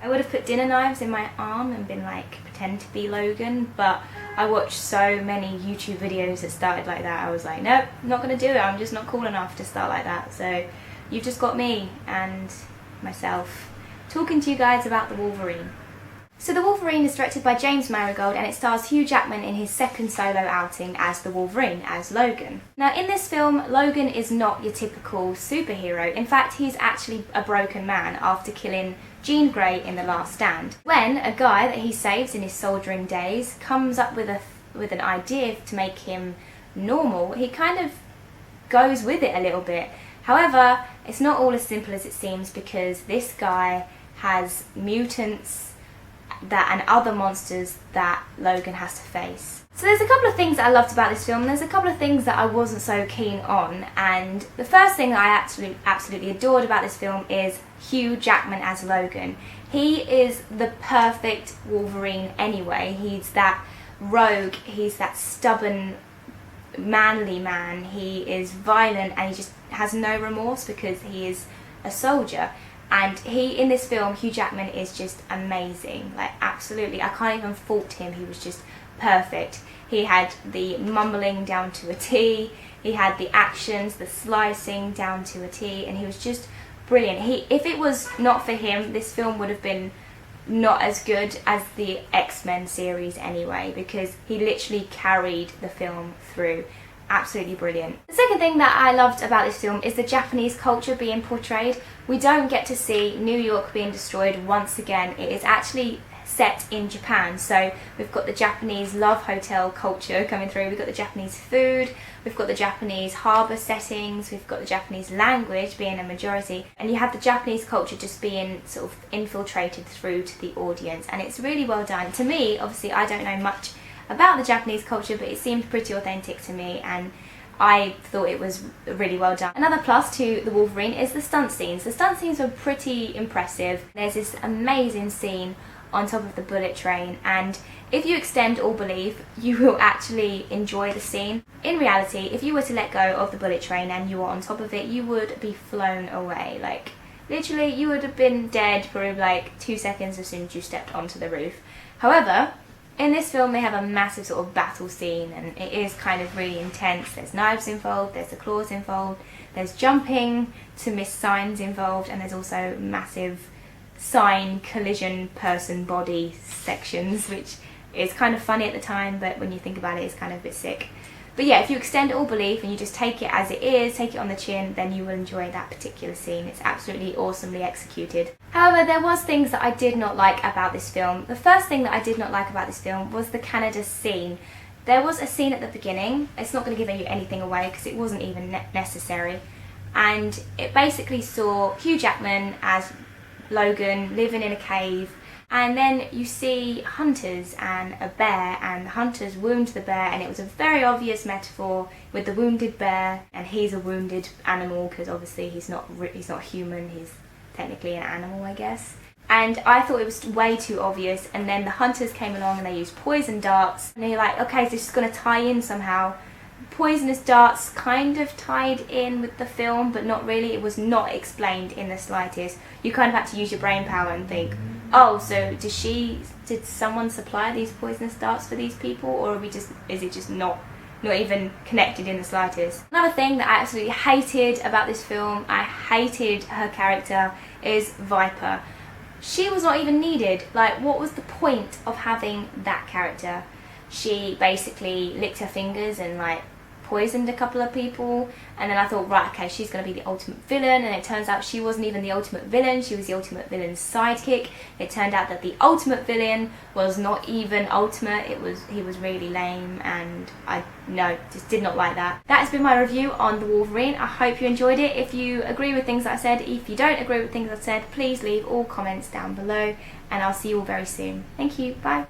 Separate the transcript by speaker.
Speaker 1: I would have put dinner knives in my arm and been like, pretend to be Logan, but I watched so many YouTube videos that started like that. I was like, nope, not gonna do it. I'm just not cool enough to start like that. So you've just got me and myself talking to you guys about the Wolverine. So the Wolverine is directed by James Marigold, and it stars Hugh Jackman in his second solo outing as the Wolverine, as Logan. Now in this film, Logan is not your typical superhero. In fact, he's actually a broken man after killing Jean Grey in The Last Stand, when a guy that he saves in his soldiering days comes up with an idea to make him normal. He kind of goes with it a little bit. However, it's not all as simple as it seems, because this guy has mutants and other monsters that Logan has to face. So there's a couple of things that I loved about this film, and there's a couple of things that I wasn't so keen on. And the first thing that I absolutely adored about this film is Hugh Jackman as Logan. He is the perfect Wolverine anyway. He's that rogue, he's that stubborn, manly man. He is violent and he just has no remorse because he is a soldier. And in this film, Hugh Jackman is just amazing. Like, absolutely, I can't even fault him. He was just perfect. He had the mumbling down to a T. He had the actions, the slicing down to a T, and he was just brilliant. If it was not for him, this film would have been not as good as the X-Men series anyway, because he literally carried the film through. Absolutely brilliant. The second thing that I loved about this film is the Japanese culture being portrayed. We don't get to see New York being destroyed once again. It is actually set in Japan, so we've got the Japanese love hotel culture coming through, we've got the Japanese food, we've got the Japanese harbour settings, we've got the Japanese language being a majority, and you have the Japanese culture just being sort of infiltrated through to the audience, and it's really well done. To me, obviously I don't know much about the Japanese culture, but it seemed pretty authentic to me, and I thought it was really well done. Another plus to the Wolverine is the stunt scenes. The stunt scenes were pretty impressive. There's this amazing scene on top of the bullet train, and if you extend all belief, you will actually enjoy the scene. In reality, if you were to let go of the bullet train and you were on top of it, you would be flown away. Like, literally, you would have been dead for like 2 seconds as soon as you stepped onto the roof. However, in this film they have a massive sort of battle scene, and it is kind of really intense. There's knives involved, there's the claws involved, there's jumping to miss signs involved, and there's also massive sign collision person body sections, which is kind of funny at the time, but when you think about it, it's kind of a bit sick. But yeah, if you extend all belief and you just take it as it is, take it on the chin, then you will enjoy that particular scene. It's absolutely awesomely executed. However, there was things that I did not like about this film. The first thing that I did not like about this film was the Canada scene. There was a scene at the beginning, it's not going to give you anything away because it wasn't even necessary, and it basically saw Hugh Jackman as Logan living in a cave, and then you see hunters and a bear, and the hunters wound the bear, and it was a very obvious metaphor with the wounded bear, and he's a wounded animal because obviously he's not human, he's technically an animal, I guess. And I thought it was way too obvious, and then the hunters came along and they used poison darts, and you're like, okay, so this is going to tie in somehow. Poisonous darts kind of tied in with the film, but not really. It was not explained in the slightest. You kind of had to use your brain power and think, oh, so did someone supply these poisonous darts for these people, or is it just not even connected in the slightest? Another thing that I absolutely hated about this film, I hated her character, is Viper. She was not even needed. Like, what was the point of having that character? She basically licked her fingers and like poisoned a couple of people, and then I thought, right, okay, she's going to be the ultimate villain, and it turns out she wasn't even the ultimate villain, she was the ultimate villain's sidekick. It turned out that the ultimate villain was not even ultimate, he was really lame, and I just did not like that. That has been my review on the Wolverine. I hope you enjoyed it. If you agree with things that I said, if you don't agree with things I said, please leave all comments down below, and I'll see you all very soon. Thank you, bye.